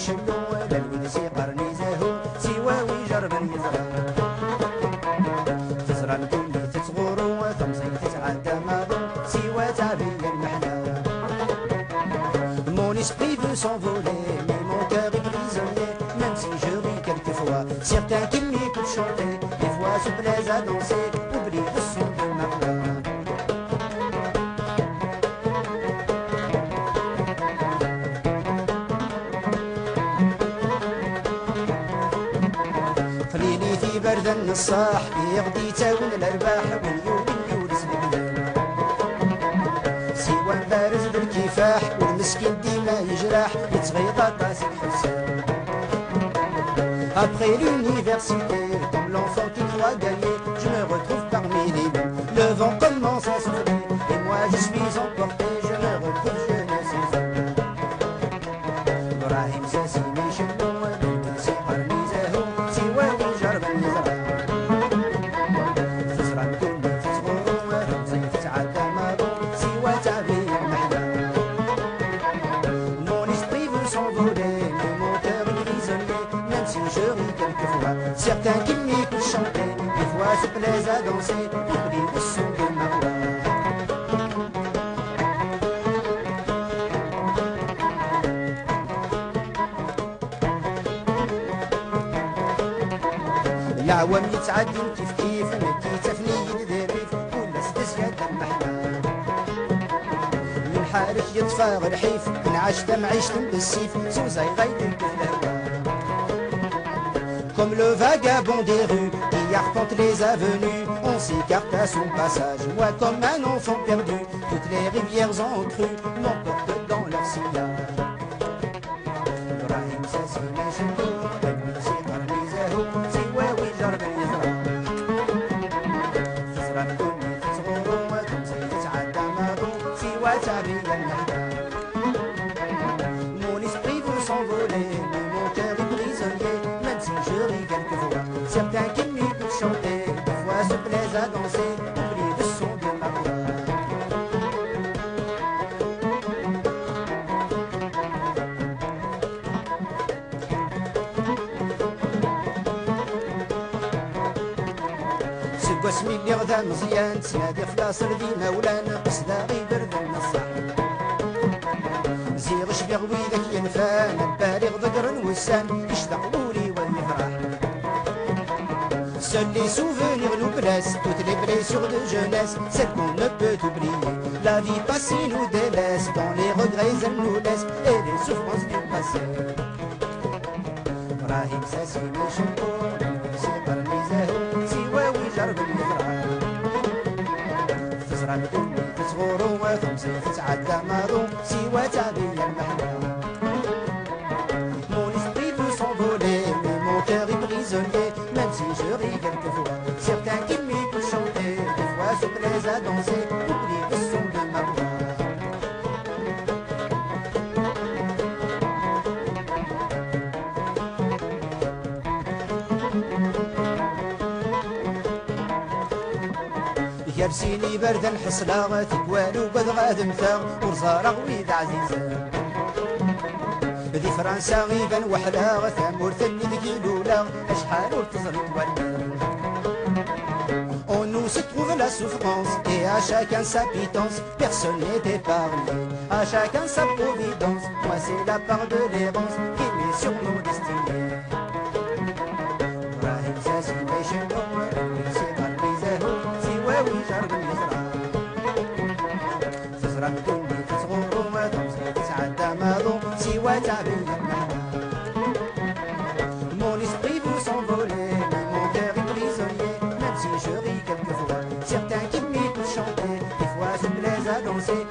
يشلو للود سيقرني زهو سواوي جرب يزرع تزرع الكل تتغورو ثمزي تتعدى ماضو سوا تعبي المحلى Mon esprit veut s'envoler, mais mon cœur est prisonnier. Même si je ris quelquefois, certains qui m'écoutent chanter, des fois se plaisent à danser, oublient le son de ma voix. خليني في برد النصاح يغدي تاون الارباح واليوم يورث البلاد سوى بارز بالكفاح والمسكين ديما يجرح يتغيظ طاسي الحساب Après l'université, comme l'enfant qui croit gagner, je me retrouve parmi les bons. Le vent commence à souffler, et moi je suis emporté, je me retrouve jeunesse et femme. Ibrahim Sassi, Michelo, Belkisi, Armizaho, Siwawi, Jarban, Yizra. تزرع الكل تزغرو رمزي تتعدى مارو سوا تعبي المحلى Mon esprit veut s'envoler, mais mon cœur est prisonnier. Même si je ris quelquefois, certains qui m'écoutent chanter, des fois se plaisent à danser, oublient le son de ma voix. العوام يتعدين كيف كيف مكي تفنيد ذريف ولا استزياد المحلى من حارك يطفى رحيف من عشت معيشت بالسيف سوزاي غيدك الهوى Comme le vagabond des rues qui arpente les avenues, on s'écarte à son passage. Moi comme un enfant perdu, toutes les rivières en crue m'emportent dans leur sillage. Ibrahim Sassi Michelo, Belkisi Armizaho, Siwawi Jarban Yizra. تزرع الكل تزغرو تمزي تتعدى ماضو سوا تعبي المحلى Mon esprit veut s'envoler, mais mon cœur est prisonnier. Même si je ris quelquefois, certains qui m'écoutent chanter, des fois se plaisent à danser, oublient le son de ma voix. سقوس ملي غدا مزيان تنادي خلاص ردينا ولانا قصدا غير برد النصاح زيغ شبيغ ويدك ينفان البالغ ضقر وسام يشتاق ولي ويفرح Seuls les souvenirs nous blessent, toutes les blessures de jeunesse, celles qu'on ne peut oublier. La vie passée nous délaisse, dans les regrets elle nous laisse, et les souffrances du passé. Ibrahim Sassi Michelo, Belkisi Armizaho, Siwawi Jarban Yizra. تزرع الكل تزغرو تمزي تتعدى ماضو سوا تعبي المحلى Mon esprit veut s'envoler, mais mon cœur est prisonnier. Même si je ris quelquefois, certains qui m'écoutent chanter, des fois se plaisent à danser, oublient le son de ma voix. يرسيني برد الحصلاغ تكوالو بضغاد مثاغ ورزارغ ويد عزيزة ذي فرنسا غيبا وحلاغ ثامور ثني ذكيلولا أشحال ورتزرد ولا On nous se trouve la souffrance et à chacun sa pitance, personne n'est épargné, à chacun sa providence. Moi c'est la part de l'errance qui met sur nos destinées. Ibrahim Sassi Michelo, Belkisi Armizaho, Siwawi Jarban Yizra. تزرع الكل تزغرو تمزي تتعدى ماضو سوا تعبي المحلى Mon esprit veut s'envoler, mais mon cœur est prisonnier. Même si je ris quelquefois, certains qui m'écoutent chanter, des fois se plaisent à danser.